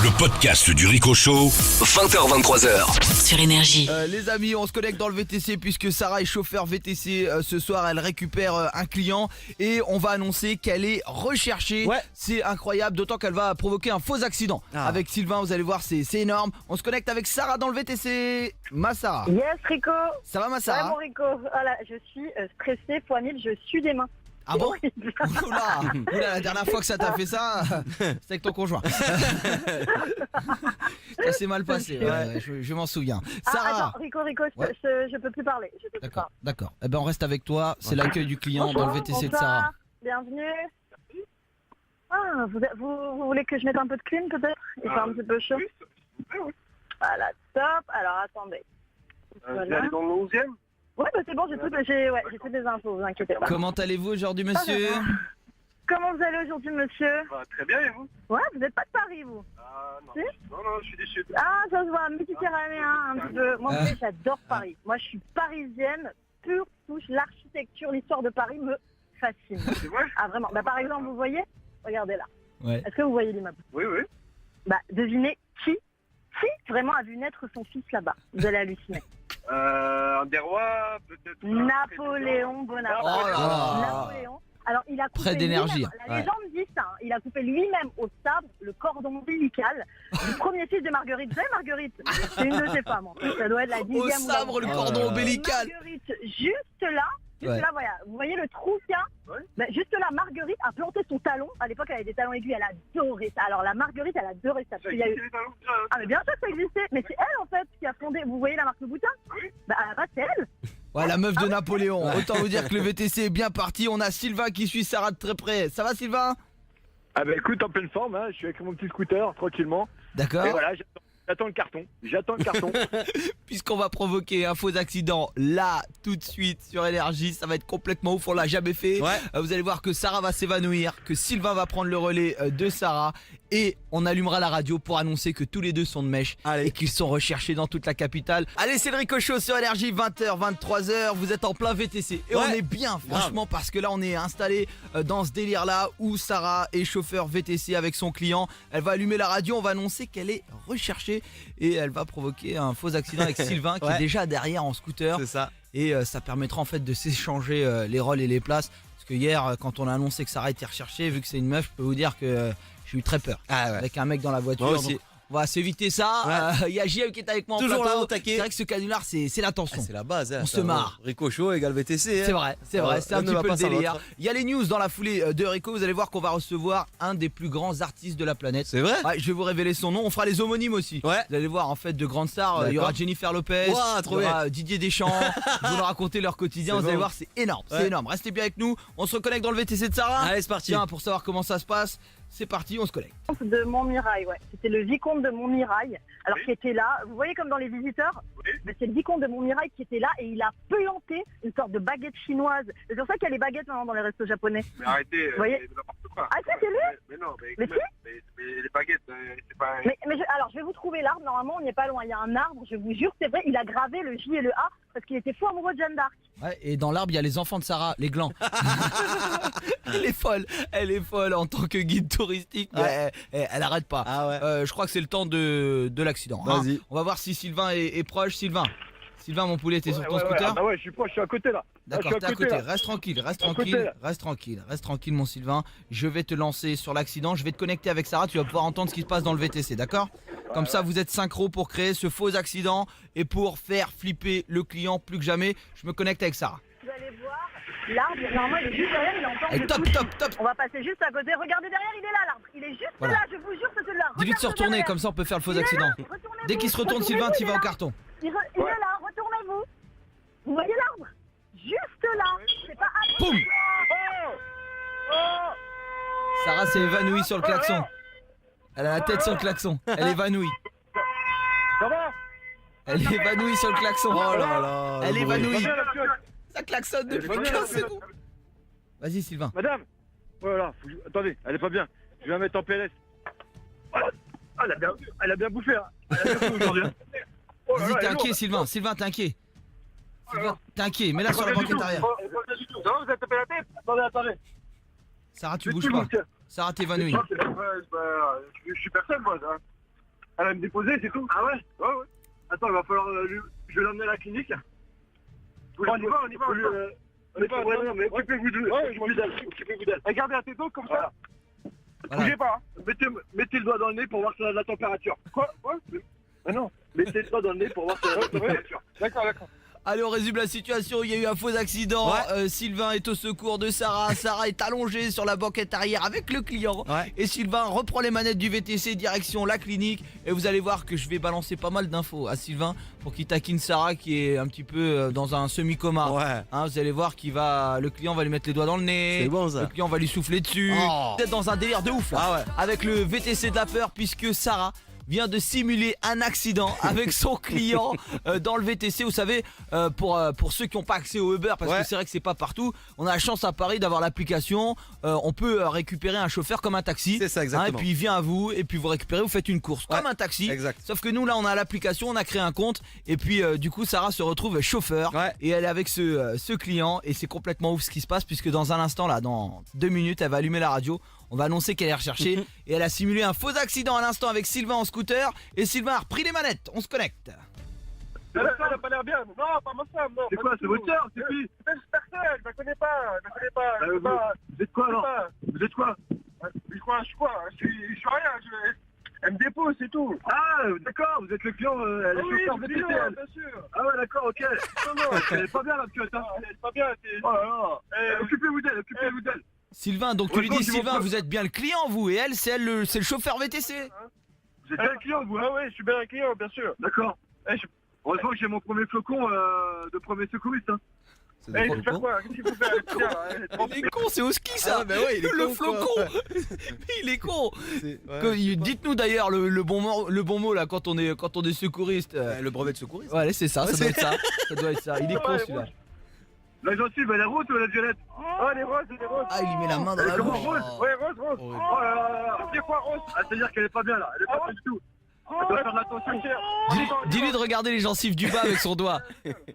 Le podcast du Rico Show, 20h-23h. Sur Énergie. Les amis, on se connecte dans le VTC puisque Sarah est chauffeur VTC. Ce soir, elle récupère un client et on va annoncer qu'elle est recherchée. Ouais. C'est incroyable, d'autant qu'elle va provoquer un faux accident. Avec Sylvain, vous allez voir, c'est énorme. On se connecte avec Sarah dans le VTC. Ma Sarah. Yes, Rico. Ça va, ma Ouais, Sarah? mon Rico. Voilà, je suis stressée, fois 1000, je suis des mains. Ah bon? Horrible. Oula, la dernière fois que ça t'a fait ça, c'était avec ton conjoint. Ça s'est mal passé, ouais, je m'en souviens. Sarah. Attends, Rico, Ouais. je peux plus parler. Je peux plus D'accord, parler. d'accord. Eh ben on reste avec toi, c'est l'accueil du client dans le VTC de Bonsoir, Sarah. bienvenue. Ah, vous voulez que je mette un peu de clim peut-être? Il fait un petit peu chaud. Voilà, top. Alors attendez. Voilà. Dans le 11e. Ouais, bah c'est bon, j'ai toutes les infos, vous inquiétez pas. Comment allez-vous aujourd'hui, monsieur? Comment vous allez aujourd'hui, monsieur? Très bien, et vous? Ouais, vous n'êtes pas de Paris, vous? Ah non. Si Non, je suis du sud. Ah, ça se voit, méditerranéen, un petit peu. Moi, vous savez, j'adore Paris. Moi, je suis parisienne, pure souche. L'architecture, l'histoire de Paris me fascine. C'est vrai? Ah, vraiment. Bah, par exemple, vous voyez? Regardez là. Ouais. Est-ce que vous voyez l'immeuble? Oui. Bah, devinez qui vraiment a vu naître son fils là-bas? Vous allez halluciner. Un des rois, peut-être. Napoléon Bonaparte. Oh là là. Napoléon. Alors, il a coupé Près d'énergie. lui-même, la légende dit ça, hein, il a coupé lui-même au sabre le cordon ombilical du premier fils de Marguerite. Vous savez, Marguerite, c'est une de ses femmes, en fait. Ça doit être la 10e Au sabre, le cordon ombilical. Marguerite, juste là, Ouais. voilà. Vous voyez le trou qu'il y a? Ouais. Ben, juste là, Marguerite a planté son talon. À l'époque, elle avait des talons aigus, elle a adoré ça. Alors, la Marguerite, elle a adoré ça. Ça Il y a eu... existait, les talons, déjà, hein. Ah, mais bien sûr que ça existait. Mais c'est elle, en fait, qui a fondé. Vous voyez la marque Louboutin? Oui. Bah, à la base, c'est elle. Ouais, la meuf de Napoléon. Autant vous dire que le VTC est bien parti. On a Sylvain qui suit Sarah de très près. Ça va, Sylvain? Ah bah écoute, en pleine forme, hein, je suis avec mon petit scooter, tranquillement. D'accord. Et voilà, j'attends le carton. Puisqu'on va provoquer un faux accident là, tout de suite, sur Énergie. Ça va être complètement ouf, on l'a jamais fait. Ouais. Vous allez voir que Sarah va s'évanouir, que Sylvain va prendre le relais de Sarah. Et on allumera la radio pour annoncer que tous les deux sont de mèche. Allez. Et qu'ils sont recherchés dans toute la capitale. Allez, c'est le Rico Show sur Énergie, 20h, 23h. Vous êtes en plein VTC. Et Ouais. on est bien, franchement, parce que là, on est installé dans ce délire-là où Sarah est chauffeur VTC avec son client. Elle va allumer la radio, on va annoncer qu'elle est recherchée. Et elle va provoquer un faux accident avec Sylvain qui est Ouais. déjà derrière en scooter. C'est ça. Et ça permettra en fait de s'échanger les rôles et les places. Parce que hier, quand on a annoncé que Sarah était recherchée, vu que c'est une meuf, je peux vous dire que j'ai eu très peur. Ah ouais. Avec un mec dans la voiture. Moi aussi. Donc, on va s'éviter ça. Il y a JM qui est avec moi en Toujours plateau. là, au taquet. C'est vrai que ce canular, c'est l'attention. C'est la base. Hein, On se marre. Rico Show égale VTC. Hein. C'est vrai, c'est Ah vrai, ouais, c'est un l'un ne petit va peu pas le sans délire. l'autre. Il y a les news dans la foulée de Rico, vous allez voir qu'on va recevoir un des plus grands artistes de la planète. C'est vrai? Ouais, je vais vous révéler son nom, on fera les homonymes aussi. Ouais. Vous allez voir en fait de grandes stars, il y aura D'accord. Jennifer Lopez, Ouah, trop il y aura Didier Deschamps, je vais vous raconter leur quotidien, C'est vous allez bon. voir c'est énorme, c'est Ouais. énorme. Restez bien avec nous, on se reconnecte dans le VTC de Sarah. Allez, c'est parti. Tiens, pour savoir comment ça se passe, c'est parti, on se connecte. De Montmirail, ouais. C'était le vicomte de Montmirail, alors Oui. qui était là. Vous voyez comme dans Les Visiteurs? Oui. Mais c'est le vicomte de Montmirail qui était là et il a planté une sorte de baguette chinoise. C'est pour ça qu'il y a les baguettes maintenant dans les restos japonais. Mais arrêtez, voyez c'est n'importe quoi. Ah, c'est lui? Mais non, Mais mais les baguettes, c'est pas... Alors, je vais vous trouver l'arbre. Normalement, on n'y est pas loin. Il y a un arbre, je vous jure, c'est vrai. Il a gravé le J et le A parce qu'il était fou amoureux de Jeanne d'Arc. Ouais, et dans l'arbre, il y a les enfants de Sarah, les glands. Elle est folle en tant que guide touristique, mais elle arrête pas. Ah ouais. Je crois que c'est le temps de l'accident. hein. Vas-y. On va voir si Sylvain est proche. Sylvain, mon poulet, t'es sur ton scooter? Ah bah ouais, je suis proche, je suis à côté là. D'accord, je suis t'es à côté. là. Reste tranquille, côté, là. reste tranquille, mon Sylvain. Je vais te lancer sur l'accident. Je vais te connecter avec Sarah. Tu vas pouvoir entendre ce qui se passe dans le VTC, d'accord? Comme ça, vous êtes synchro pour créer ce faux accident et pour faire flipper le client plus que jamais. Je me connecte avec Sarah. Vous allez voir, l'arbre, normalement, il est juste derrière. Il entend Allez, le top, bruit. top. On va passer juste à côté. Regardez derrière, il est là, l'arbre. Il est juste Voilà. là, je vous jure, c'est celui-là. Dis-lui de se Regardez retourner, derrière. comme ça on peut faire le faux Il est là, accident. retournez-vous, Dès qu'il se retourne, Sylvain, retournez-vous, tu il vas est au là. carton. Il est là, retournez-vous. Vous voyez l'arbre? Juste là. C'est pas à Boum. Sarah s'est évanouie sur le klaxon. Elle a la tête sur le klaxon. Elle est évanouie. Ça va? Elle est évanouie sur le klaxon. Oh là là. Elle est le bruit. évanouie. Bien, la pioche. Ça klaxonne depuis Elle est 15 bien. secondes. Vas-y Sylvain. Madame. Voilà, attendez, elle est pas bien. Je vais la mettre en PLS. Ah, elle a bien bouffé, hein. Elle a bien bouffé aujourd'hui. hein. Oh là Vas-y, là, t'es elle est inquiet lourde. Sylvain. Sylvain, t'es inquiet. Sylvain, t'es inquiet. Mets-la sur la Pas bien du banquette tout. arrière. Pas du tout. Non, vous êtes tapé la tête? Attendez. Sarah, tu Je bouges suis pas. lourd, tiens. Sarah, t'évanouis. Je suis personne, moi, hein. Elle va me déposer, c'est tout. Ah ouais? Ouais, ouais. Attends, il va falloir. Je vais l'emmener à la clinique. On y va, on y va, on y va. On y va, ouais, mais occupez-vous d'elle. Regardez à tes dos comme ça. Voilà. Bougez pas. Mettez le doigt dans le nez pour voir la température. Quoi? Ah non. Mettez le doigt dans le nez pour voir la température. D'accord, d'accord. Allez, on résume la situation. Il y a eu un faux accident. Ouais. Sylvain est au secours de Sarah. Sarah est allongée sur la banquette arrière avec le client. Ouais. Et Sylvain reprend les manettes du VTC direction la clinique. Et vous allez voir que je vais balancer pas mal d'infos à Sylvain pour qu'il taquine Sarah qui est un petit peu dans un semi-coma. Ouais. Hein, vous allez voir le client va lui mettre les doigts dans le nez. C'est bon ça. Le client va lui souffler dessus. Oh. Vous êtes dans un délire de ouf là. Ah ouais. Avec le VTC de la peur puisque Sarah vient de simuler un accident avec son client dans le VTC. Vous savez, pour ceux qui n'ont pas accès au Uber, parce Ouais. que c'est vrai que c'est pas partout, on a la chance à Paris d'avoir l'application. On peut récupérer un chauffeur comme un taxi. C'est ça, exactement. Et puis il vient à vous, et puis vous récupérez, vous faites une course comme Ouais. un taxi. Exact. Sauf que nous là, on a l'application, on a créé un compte, et puis du coup Sarah se retrouve chauffeur. Ouais. Et elle est avec ce client, et c'est complètement ouf ce qui se passe, puisque dans un instant là, dans 2 minutes, elle va allumer la radio. On va annoncer qu'elle est recherchée et elle a simulé un faux accident à l'instant avec Sylvain en scooter et Sylvain a repris les manettes. On se connecte. Elle a pas l'air bien. Non, pas ma femme, non. C'est quoi, c'est votre sœur? C'est qui? C'est personne, je la connais pas. Vous êtes quoi alors? Vous êtes quoi? Je suis quoi? Je suis rien. Elle me dépose, c'est tout. Ah, d'accord, vous êtes le client, la chauffeur VTC. Bien sûr. Ah ouais, d'accord, ok. Non, elle est pas bien la piote, hein. Elle est pas bien, oh là là. Occupez-vous d'elle. Sylvain, donc tu lui Ouais, dis bon, Sylvain, bon. vous êtes bien le client vous et elle c'est le chauffeur VTC. Vous êtes bien le client, vous? Ah ouais, je suis bien un client, bien sûr. D'accord. Heureusement que j'ai mon premier flocon de premier secouriste, hein. C'est de quoi, le con quoi? Qu'est-ce qu'il faut faire? Il est con, c'est au ski ça. Ah bah ouais, il est le con, flocon. quoi. Il est con. C'est- ouais. Dites-nous d'ailleurs le bon mot là quand on est secouriste. Le brevet de secouriste. Ouais, c'est ça, ça Ouais, doit c'est- être ça. Ça doit être ça. Il est con celui-là. La gencive, elle est rose ou elle est violette? Oh, elle est rose, Ah, il lui met la main dans la Comment bouche. rose? Ouais, rose. Horrible. Oh là là. C'est quoi rose? Ah, c'est-à-dire qu'elle est pas bien là, elle est pas bien du tout. Elle doit faire de l'attention. Dis-lui de regarder les gencives du bas avec son doigt.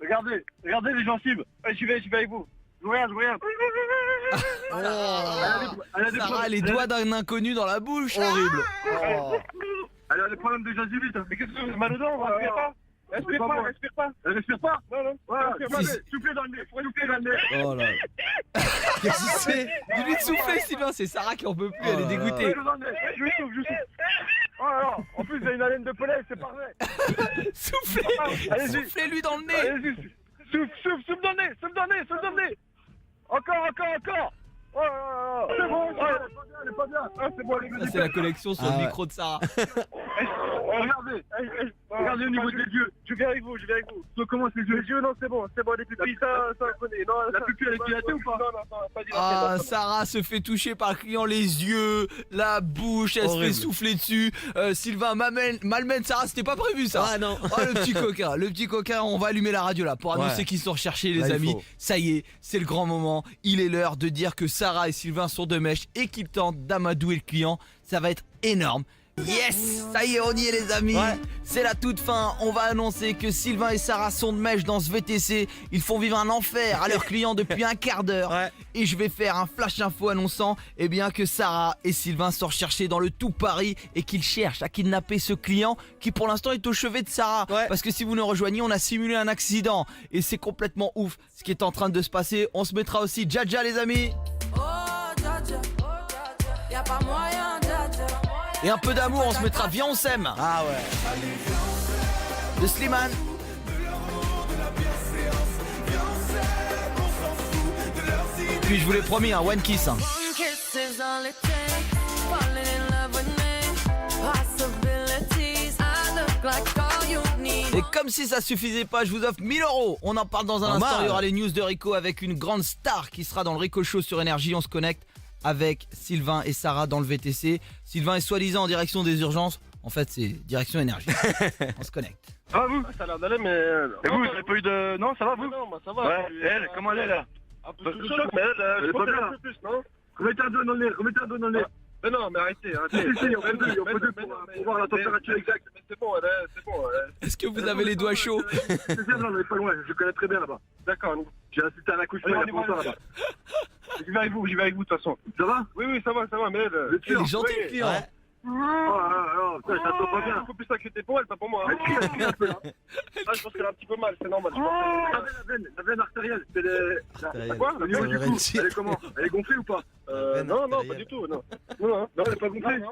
Regardez les gencives. J'y vais avec vous. Je regarde. Elle a des Sarah a les doigts d'un inconnu dans la bouche. Horrible. Oh. Elle a des problèmes de gingivite. Mais qu'est-ce que vous avez mal aux dents? Respire pas. Elle respire pas? Non. Voilà. Soufflez dans le nez. Oh là. Qu'est-ce que c'est? Dis-lui de souffler Sylvain, c'est Sarah qui en peut plus, elle est dégoûtée. Je lui souffle. Oh là là. En plus, il a une haleine de poulet, c'est parfait. Allez-y. Soufflez-lui dans le nez. Allez-y. Souffle dans le nez. Encore. Oh là là. C'est bon. Elle est pas bien. Ah, c'est bon. Ça c'est la collection sur Ah le ouais. micro de Sarah. Regardez au niveau des yeux. Je viens avec vous. Je commence les yeux, non, c'est bon, les pupilles, ça connaît. Non, la pupille, elle est dilatée ou pas? Non, pas dilatée. Ah, Sarah se fait toucher par le client les yeux, la bouche, elle se Horrible. fait souffler dessus. Sylvain malmène Sarah, c'était pas prévu ça. Ah non. Oh le petit coquin, on va allumer la radio là pour annoncer Ouais. qu'ils sont recherchés les Là, il amis. faut. Ça y est, c'est le grand moment. Il est l'heure de dire que Sarah et Sylvain sont de mèche et qu'ils tentent d'amadouer le client. Ça va être énorme. Yes, ça y est, on y est les amis. Ouais. C'est la toute fin. On va annoncer que Sylvain et Sarah sont de mèche dans ce VTC. Ils font vivre un enfer à leurs clients depuis un quart d'heure. Ouais. Et je vais faire un flash info annonçant bien que Sarah et Sylvain sont recherchés dans le tout Paris et qu'ils cherchent à kidnapper ce client qui pour l'instant est au chevet de Sarah. Ouais. Parce que si vous nous rejoignez, on a simulé un accident et c'est complètement ouf ce qui est en train de se passer. On se mettra aussi Jaja les amis. Oh, dja dja, y'a pas moyen, dja dja. Et un peu d'amour, on se mettra Viens on s'aime Ah ouais. de Slimane. Puis je vous l'ai promis, un One Kiss. One kiss is all it takes. Falling in love with me. Possibilities. I look like all you need. Et comme si ça suffisait pas, je vous offre 1000 €. On en parle dans un Pas instant. mal. Il y aura les news de Rico avec une grande star qui sera dans le Rico Show sur Énergie. On se connecte avec Sylvain et Sarah dans le VTC. Sylvain est soi-disant en direction des urgences. En fait, c'est direction Énergie. On se connecte. Ça va vous? Ça a l'air d'aller, mais. Et vous avez pas eu de. Non, ça va vous? Non, ça va. Ouais, et elle, comment elle est là? Un peu sous le choc, mais elle est pas bien. Un peu plus, non? Remettez un doigt dans le nez, Mais non, mais arrêtez. Si, on peut deux pour voir la température exacte. Mais c'est bon, c'est bon. Est-ce que vous avez les doigts chauds? C'est bien, non, on est pas loin, je connais très bien là-bas. D'accord. J'ai assisté à un accouchement il y a pas longtemps là-bas. J'y vais avec vous de toute façon. Ça va? Oui, ça va, mais elle. Il est gentil le client. Ouais. Oh, Ça tombe pas bien. Faut plus s'inquiéter pour elle, pas pour moi. Elle crie un peu là. Ah, je pense qu'elle a un petit peu mal, c'est normal. La veine artérielle, c'est quoi? Au niveau du cou, elle est comment? Elle est gonflée ou pas? Non, pas du tout, non. Non, elle est pas gonflée.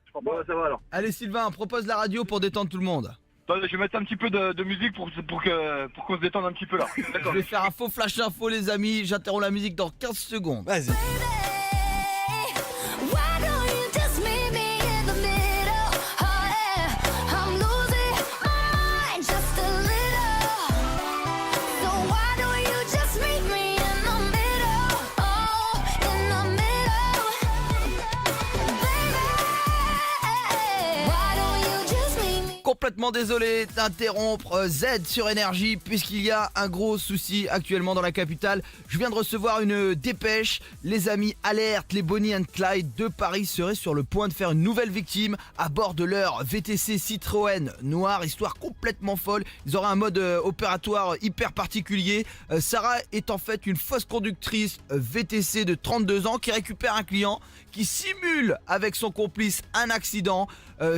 Je crois pas, ça va alors. Allez Sylvain, propose la radio pour détendre tout le monde. Attendez, je vais mettre un petit peu de musique pour qu'on se détende un petit peu là. Je vais faire un faux flash info les amis, j'interromps la musique dans 15 secondes. Vas-y. Why don't you just meet me in the middle? Oh yeah, I'm losing my mind just a little. So why don't you just meet me in the middle? Oh, in the middle. Baby, why don't you just meet me? Complètement désolé d'interrompre Z sur Énergie puisqu'il y a un gros souci actuellement dans la capitale. Je viens de recevoir une dépêche. Les amis, alerte, les Bonnie and Clyde de Paris seraient sur le point de faire une nouvelle victime à bord de leur VTC Citroën noir. Histoire complètement folle. Ils auraient un mode opératoire hyper particulier. Sarah est en fait une fausse conductrice VTC de 32 ans qui récupère un client qui simule avec son complice un accident.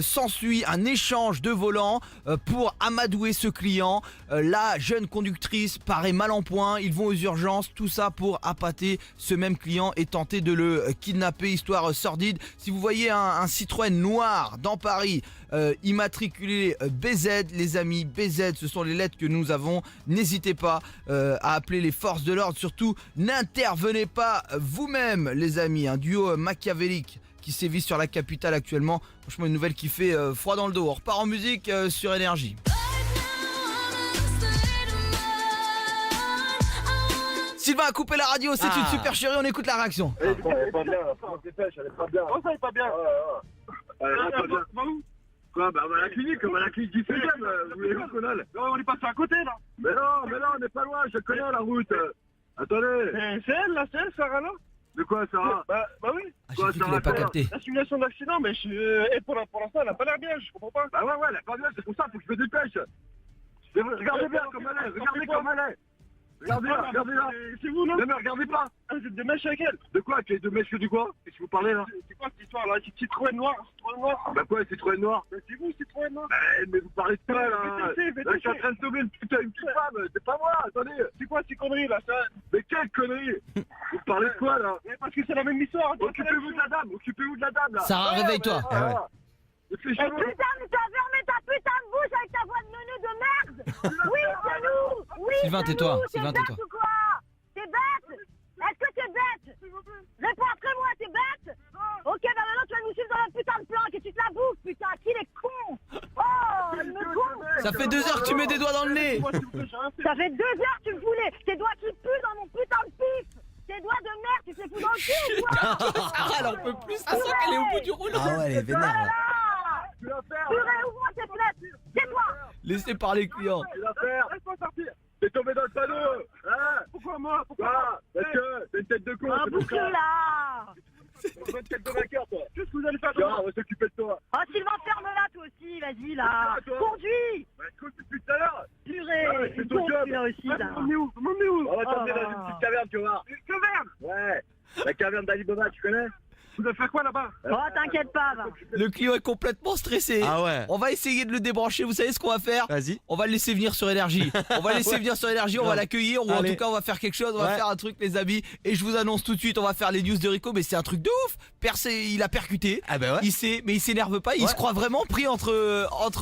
S'ensuit un échange de volants pour amadouer ce client. La jeune conductrice paraît mal en point. Ils vont aux urgences. Tout ça pour appâter ce même client et tenter de le kidnapper. Histoire sordide. Si vous voyez un Citroën noir dans Paris immatriculé BZ, les amis, BZ, ce sont les lettres que nous avons. N'hésitez pas à appeler les forces de l'ordre. Surtout, n'intervenez pas vous-même, les amis. Un duo machiavélique qui sévit sur la capitale actuellement. Franchement, une nouvelle qui fait froid dans le dos. On repart en musique sur Énergie. Sylvain a coupé la radio, c'est une super chérie, on écoute la réaction. Elle est pas bien, on se dépêche, elle est pas bien. Comment ça, elle est pas bien? Elle est pas bien. Va où? Quoi? Bah, on va à la clinique du CGM, vous voulez voir qu'on aille? Non, on est passé à côté là. Mais non, on n'est pas loin, je connais la route. Attendez. C'est elle là, Sarah là? De quoi, Sarah? Bah oui. Ah, j'ai cru qu'il avait pas capté. La simulation d'accident, mais pour l'instant, elle a pas l'air bien, je comprends pas. Bah ouais, elle a pas bien, c'est pour ça, faut que je me dépêche. Regardez bien comme elle est, regardez comme elle est. Regardez-la. C'est vous, non? Mais regardez pas. Vous êtes de mèche avec elle? De quoi? Avec les deux mèches du quoi? Qu'est-ce que vous parlez là? C'est quoi cette histoire là? C'est Citroën noir? Bah quoi, Citroën noir? C'est vous, Citroën noir? Mais vous parlez de quoi là? Là, je suis en train de sauver une petite femme, c'est pas moi, attendez. C'est quoi ces conneries là? Mais quelle connerie? Vous parlez de quoi là? Parce que c'est la même histoire. Occupez-vous de la dame là. Sarah, réveille-toi. Putain, mais tu as fermé ta putain de bouche avec ta voix de neuneu de merde. Oui, c'est nous. Oui, Sylvain, tais-toi. Sylvain, tais-toi. T'es bête ou quoi? T'es bête? Est-ce que t'es bête? Réponds après moi, t'es bête? Ok, bah maintenant tu vas nous suivre dans la putain de planque et tu te la bouffes, putain, qu'il est con. Oh, il me con. Ça fait 2 heures que tu mets des doigts dans le nez. Ça fait 2 heures que tu me foulais. Tes doigts qui puent dans mon putain de pif. Tes doigts de merde, tu te les fous dans le cul ou quoi? Sarah, elle en peut plus, ça sent qu'elle est au bout du rouleau. Ah ouais, elle est vénère là. Purée, ouvre-moi tes fenêtres. Tais-toi. Laissez parler le client. Laisse-moi sortir. T'es tombé dans le panneau. Hein? Pourquoi moi? Pourquoi? Parce que t'as une tête de con. Un bouquet là. T'as une tête de vainqueur, toi. Qu'est-ce que vous allez faire? On va s'occuper de toi. Oh, Sylvain, ferme-la toi aussi, vas-y là. Conduis. Bah écoute, depuis tout à l'heure. Purée, c'est c'est ton con job. celui-là aussi là. On est où? On va t'emmener dans une petite caverne, tu vas voir. Une caverne? Ouais. La caverne d'Ali Baba, tu connais? Vous allez faire quoi là-bas? Oh, t'inquiète pas, va. Le client est complètement stressé. Ah ouais. On va essayer de le débrancher. Vous savez ce qu'on va faire? Vas-y. On va le laisser venir sur Énergie. On va le laisser venir sur Énergie, on va l'accueillir, ou en Allez. tout cas on va faire quelque chose, on va faire un truc les amis. Et je vous annonce tout de suite, on va faire les news de Rico, mais c'est un truc de ouf. Il a percuté. Ah bah ouais. Mais il s'énerve pas, il se croit vraiment pris entre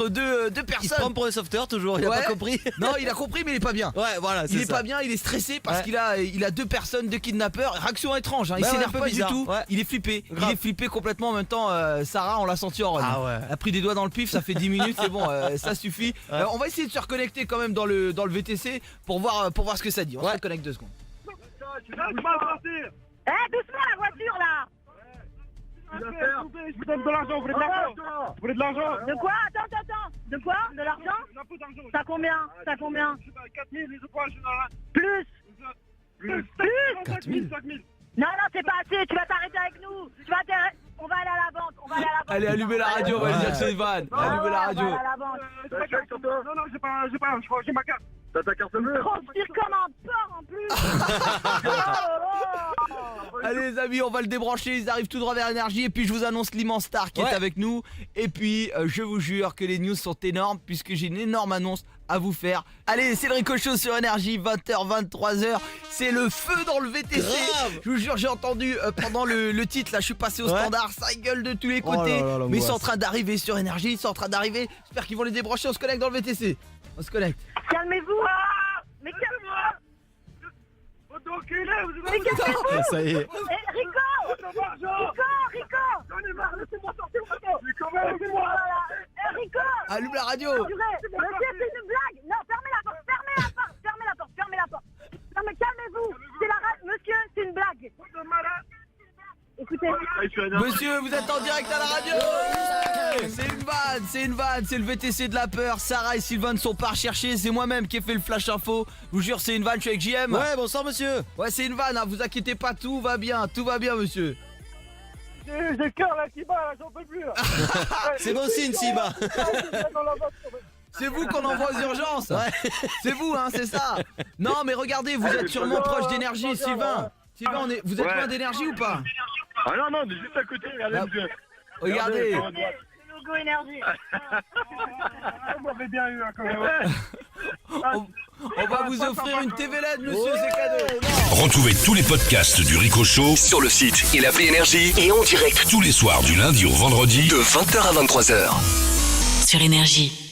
deux Il se personnes. prend pour le sauveteur toujours, il a Ouais. pas compris. Non, il a compris mais il est pas bien. Ouais, voilà, c'est Il est ça. pas bien, il est stressé parce Ouais. qu'il a 2 personnes, 2 kidnappeurs. Réaction étrange, hein. Il Bah ouais, s'énerve un peu pas bizarre, du tout. ouais. Il est flippé. Grave. Il est flippé complètement. En même temps, Sarah, on l'a senti en run. Ah ouais. Elle a pris des doigts dans le pif, ça fait 10 minutes, c'est bon, ça suffit. On va essayer de se reconnecter quand même dans le VTC pour voir ce que ça dit. On se reconnecte 2 secondes. Tu vas pas sortir. Eh, doucement la voiture là. Je vous donne de l'argent, vous voulez de l'argent? Vous voulez de l'argent? De quoi? Attends. De quoi? De l'argent? Un peu d'argent. T'as combien? 4 000, les autres points, je n'en ai Plus. plus. 4 000. 5 000. Non, c'est pas assez, tu vas t'arrêter avec nous. On va aller à la banque, Allez, allumez la radio, on va lui dire que c'est Van. Allumez la radio. On va aller à la banque. Non, j'ai pas, j'ai ma carte. T'as ta carte bleue? Transpire comme un porc en plus. Oh là là. Allez les amis, on va le débrancher, ils arrivent tout droit vers Énergie. Et puis je vous annonce l'immense star qui est avec nous. Et puis je vous jure que les news sont énormes, puisque j'ai une énorme annonce à vous faire. Allez, c'est le Rico Show sur Énergie, 20h, 23h. C'est le feu dans le VTC. Grave. Je vous jure, j'ai entendu pendant le titre, là je suis passé au standard, ça gueule de tous les côtés. là là, Mais ils sont en l'angoisse. train d'arriver sur Énergie, ils sont en train d'arriver. J'espère qu'ils vont les débrancher, on se connecte dans le VTC. On se connecte. Calmez-vous. Mais calmez-vous. Votre enculé, vous Mais calmez-vous. Ça y est. Eh, Rico. Rico. J'en ai marre, laissez-moi sortir maintenant. Mais quand même, laissez-moi. Oh là là. Eh, Rico. Allume la radio. Purée, monsieur, c'est une blague. Non, fermez la porte. Non, mais calmez-vous. C'est monsieur, c'est une blague. Écoutez. Monsieur, vous êtes en direct à la radio. C'est une vanne, c'est le VTC de la peur. Sarah et Sylvain ne sont pas recherchés, c'est moi-même qui ai fait le flash info. Je vous jure, c'est une vanne, je suis avec JM. Ouais, bonsoir monsieur. Ouais, c'est une vanne, hein, vous inquiétez pas, tout va bien, monsieur. J'ai le cœur là qui bat, là, j'en peux plus là. C'est bon signe, Siba. C'est vous qu'on envoie aux urgences. C'est vous, hein, c'est ça. Non, mais regardez, vous êtes sûrement proche d'Énergie, Sylvain. Sylvain, vous êtes loin d'Énergie ou pas? Ah non, non, on est juste à côté, regardez, Ah, monsieur. Regardez. Logo énergie. On m'avait bien eu quand même. On va vous offrir une TV LED, monsieur, c'est cadeau. Retrouvez tous les podcasts du Rico Show sur le site et l'appli Énergie et en direct tous les soirs du lundi au vendredi de 20h à 23h. Sur Énergie.